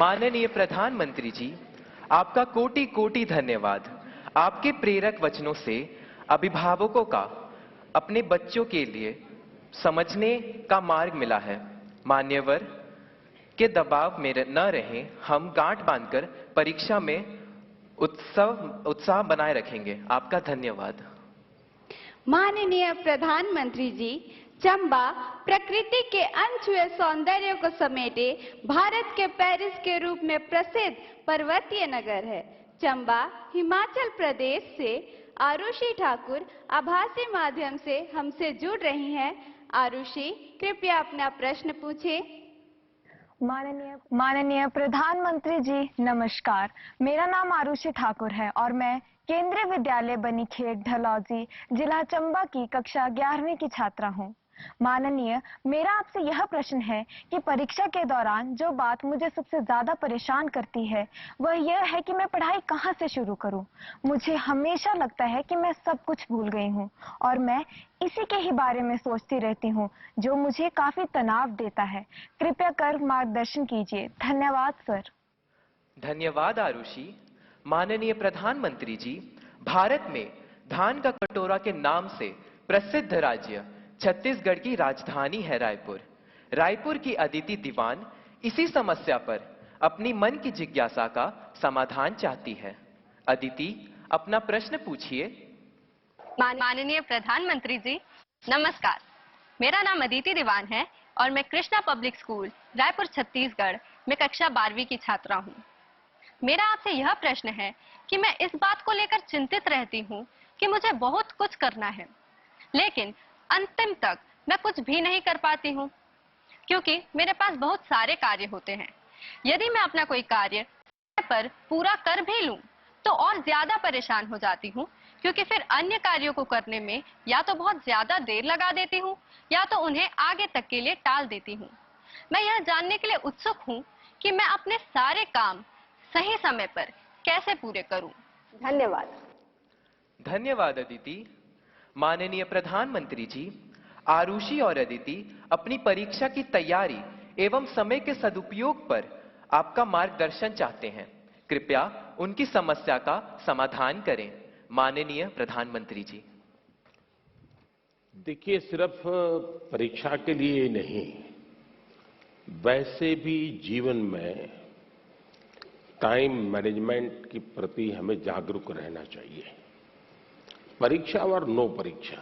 माननीय प्रधानमंत्री जी, आपका कोटि कोटि धन्यवाद। आपके प्रेरक वचनों से अभिभावकों का अपने बच्चों के लिए समझने का मार्ग मिला है। मान्यवर के दबाव में न रहें, हम गांठ बांधकर परीक्षा में उत्साह बनाए रखेंगे। आपका धन्यवाद। माननीय प्रधानमंत्री जी, चंबा प्रकृति के अनछुए सौंदर्य को समेटे भारत के पेरिस के रूप में प्रसिद्ध पर्वतीय नगर है। चंबा हिमाचल प्रदेश से आरुषि ठाकुर आभासी माध्यम से हमसे जुड़ रही हैं। आरुषि, कृपया अपना प्रश्न पूछे। माननीय प्रधानमंत्री जी, नमस्कार। मेरा नाम आरुषि ठाकुर है और मैं केंद्रीय विद्यालय बनीखेत ढलौजी, जिला चंबा की कक्षा 11वीं की छात्रा हूँ। माननीय, मेरा आपसे यह प्रश्न है कि परीक्षा के दौरान जो बात मुझे सबसे ज्यादा परेशान करती है वह यह है कि मैं पढ़ाई कहाँ से शुरू करूँ। मुझे हमेशा लगता है कि मैं सब कुछ भूल गई हूँ और मैं इसी के ही बारे में सोचती रहती हूँ, जो मुझे काफी तनाव देता है। कृपया कर मार्गदर्शन कीजिए। धन्यवाद सर। धन्यवाद आरुषि। माननीय प्रधानमंत्री जी, भारत में धान का कटोरा के नाम से प्रसिद्ध राज्य छत्तीसगढ़ की राजधानी है रायपुर। रायपुर की अदिति दीवान इसी समस्या पर अपनी मन की जिज्ञासा का समाधान चाहती है। अदिति, अपना प्रश्न पूछिए। माननीय प्रधानमंत्री जी, नमस्कार। मेरा नाम अदिति दीवान है और मैं कृष्णा पब्लिक स्कूल रायपुर छत्तीसगढ़ में कक्षा 12वीं की छात्रा हूँ। मेरा आपसे यह प्रश्न है कि मैं इस बात को लेकर चिंतित रहती हूँ कि मुझे बहुत कुछ करना है, लेकिन अंतिम तक मैं कुछ भी नहीं कर पाती हूँ, क्योंकि मेरे पास बहुत सारे कार्य होते हैं। यदि मैं अपना कोई कार्य पर पूरा कर भी लूं, तो और ज्यादा परेशान हो जाती हूँ, क्योंकि फिर अन्य कार्यों को करने में या तो बहुत ज्यादा देर लगा देती हूँ या तो उन्हें आगे तक के लिए टाल देती हूँ। मैं यह जानने के लिए उत्सुक हूँ कि मैं अपने सारे काम सही समय पर कैसे पूरे करूं। धन्यवाद। धन्यवाद अदिति। माननीय प्रधानमंत्री जी, आरुषि और अदिति अपनी परीक्षा की तैयारी एवं समय के सदुपयोग पर आपका मार्गदर्शन चाहते हैं। कृपया उनकी समस्या का समाधान करें। माननीय प्रधानमंत्री जी। देखिए, सिर्फ परीक्षा के लिए नहीं, वैसे भी जीवन में टाइम मैनेजमेंट के प्रति हमें जागरूक रहना चाहिए। परीक्षा और नो परीक्षा,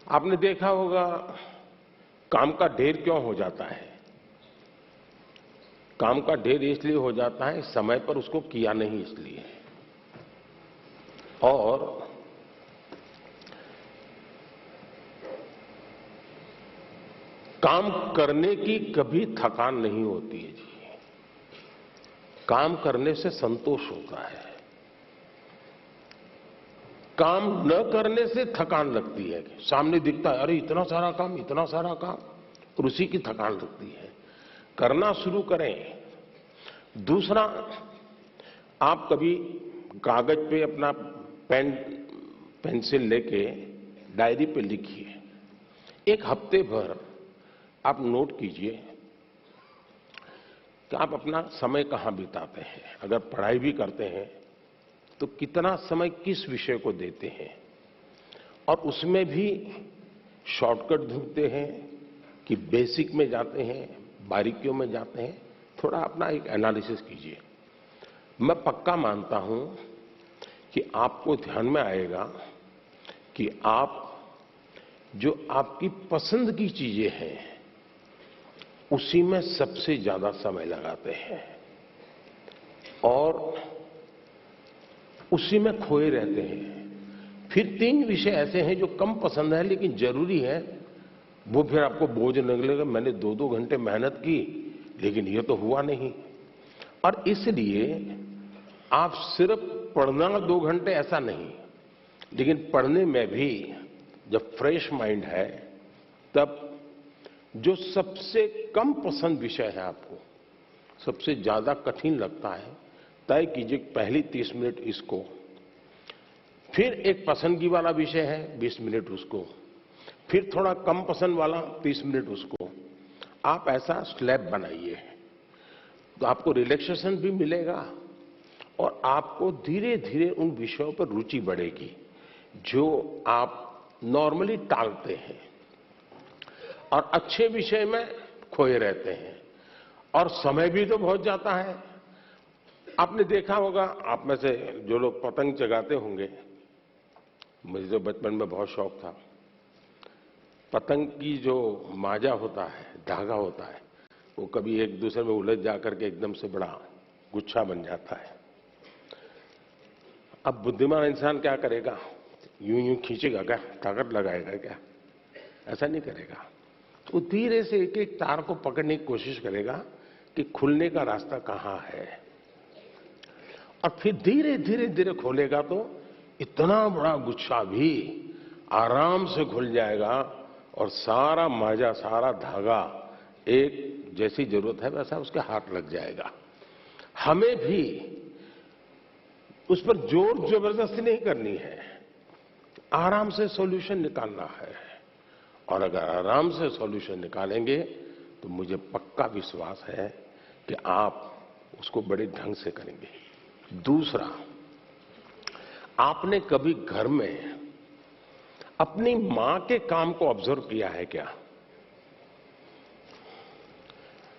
आपने देखा होगा काम का ढेर क्यों हो जाता है। काम का ढेर इसलिए हो जाता है समय पर उसको किया नहीं इसलिए। और काम करने की कभी थकान नहीं होती है जी। काम करने से संतोष होता है, काम न करने से थकान लगती है। सामने दिखता है, अरे इतना सारा काम, इतना सारा काम, और उसी की थकान लगती है। करना शुरू करें। दूसरा, आप कभी कागज पे अपना पेन पेंसिल लेके डायरी पे लिखिए। एक हफ्ते भर आप नोट कीजिए कि आप अपना समय कहां बिताते हैं। अगर पढ़ाई भी करते हैं तो कितना समय किस विषय को देते हैं, और उसमें भी शॉर्टकट ढूंढते हैं कि बेसिक में जाते हैं, बारीकियों में जाते हैं। थोड़ा अपना एक एनालिसिस कीजिए। मैं पक्का मानता हूं कि आपको ध्यान में आएगा कि आप जो आपकी पसंद की चीजें हैं उसी में सबसे ज्यादा समय लगाते हैं और उसी में खोए रहते हैं। फिर 3 विषय ऐसे हैं जो कम पसंद है लेकिन जरूरी है, वो फिर आपको बोझ निकलेगा। मैंने 2-2 घंटे मेहनत की लेकिन ये तो हुआ नहीं। और इसलिए आप सिर्फ पढ़ना 2 घंटे ऐसा नहीं, लेकिन पढ़ने में भी जब फ्रेश माइंड है तब जो सबसे कम पसंद विषय है, आपको सबसे ज्यादा कठिन लगता है, तय कीजिए पहली 30 मिनट इसको, फिर एक पसंदगी वाला विषय है 20 मिनट उसको, फिर थोड़ा कम पसंद वाला 30 मिनट उसको। आप ऐसा स्लैब बनाइए तो आपको रिलैक्सेशन भी मिलेगा और आपको धीरे धीरे उन विषयों पर रुचि बढ़ेगी जो आप नॉर्मली टालते हैं और अच्छे विषय में खोए रहते हैं और समय भी तो बहुत जाता है। आपने देखा होगा, आप में से जो लोग पतंग चगाते होंगे, मुझे तो बचपन में बहुत शौक था। पतंग की जो माजा होता है, धागा होता है, वो कभी एक दूसरे में उलझ जाकर के एकदम से बड़ा गुच्छा बन जाता है। अब बुद्धिमान इंसान क्या करेगा? यूं यूं खींचेगा क्या? ताकत लगाएगा क्या? ऐसा नहीं करेगा। तो धीरे से एक एक तार को पकड़ने की कोशिश करेगा कि खुलने का रास्ता कहां है, और फिर धीरे धीरे धीरे खोलेगा तो इतना बड़ा गुच्छा भी आराम से खुल जाएगा और सारा माजा, सारा धागा एक जैसी जरूरत है वैसा उसके हाथ लग जाएगा। हमें भी उस पर जोर जबरदस्ती नहीं करनी है, आराम से सॉल्यूशन निकालना है। और अगर आराम से सॉल्यूशन निकालेंगे तो मुझे पक्का विश्वास है कि आप उसको बड़े ढंग से करेंगे। दूसरा, आपने कभी घर में अपनी मां के काम को ऑब्जर्व किया है क्या?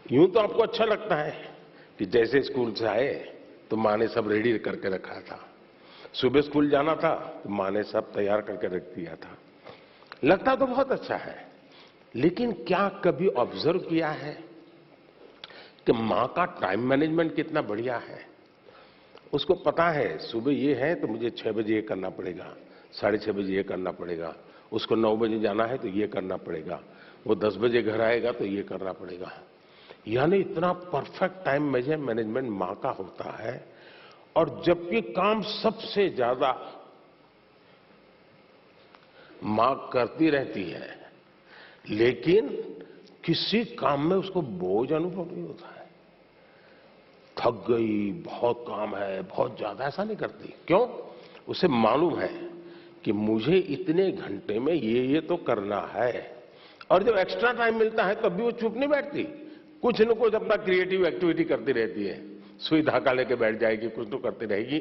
यूं तो आपको अच्छा लगता है कि जैसे स्कूल से आए तो मां ने सब रेडी करके रखा था, सुबह स्कूल जाना था तो मां ने सब तैयार करके रख दिया था, लगता तो बहुत अच्छा है। लेकिन क्या कभी ऑब्जर्व किया है कि मां का टाइम मैनेजमेंट कितना बढ़िया है? उसको पता है सुबह ये है तो मुझे 6 बजे ये करना पड़ेगा, 6:30 बजे ये करना पड़ेगा, उसको 9 बजे जाना है तो ये करना पड़ेगा, वो 10 बजे घर आएगा तो ये करना पड़ेगा। यानी इतना परफेक्ट टाइम मैनेजमेंट मां का होता है। और जबकि काम सबसे ज्यादा मां करती रहती है, लेकिन किसी काम में उसको बोझ अनुभव नहीं होता है। थक गई, बहुत काम है, बहुत ज्यादा, ऐसा नहीं करती। क्यों? उसे मालूम है कि मुझे इतने घंटे में ये तो करना है। और जब एक्स्ट्रा टाइम मिलता है तब भी वो चुप नहीं बैठती, कुछ न कुछ अपना क्रिएटिव एक्टिविटी करती रहती है। सुई धागा लेके बैठ जाएगी, कुछ तो करती रहेगी,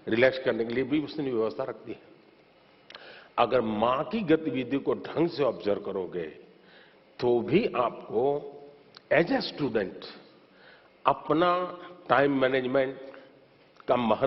रिलैक्स करने के लिए भी उसने व्यवस्था रखती है। अगर मां की गतिविधि को ढंग से ऑब्जर्व करोगे तो भी आपको एज ए स्टूडेंट अपना टाइम मैनेजमेंट का महत्व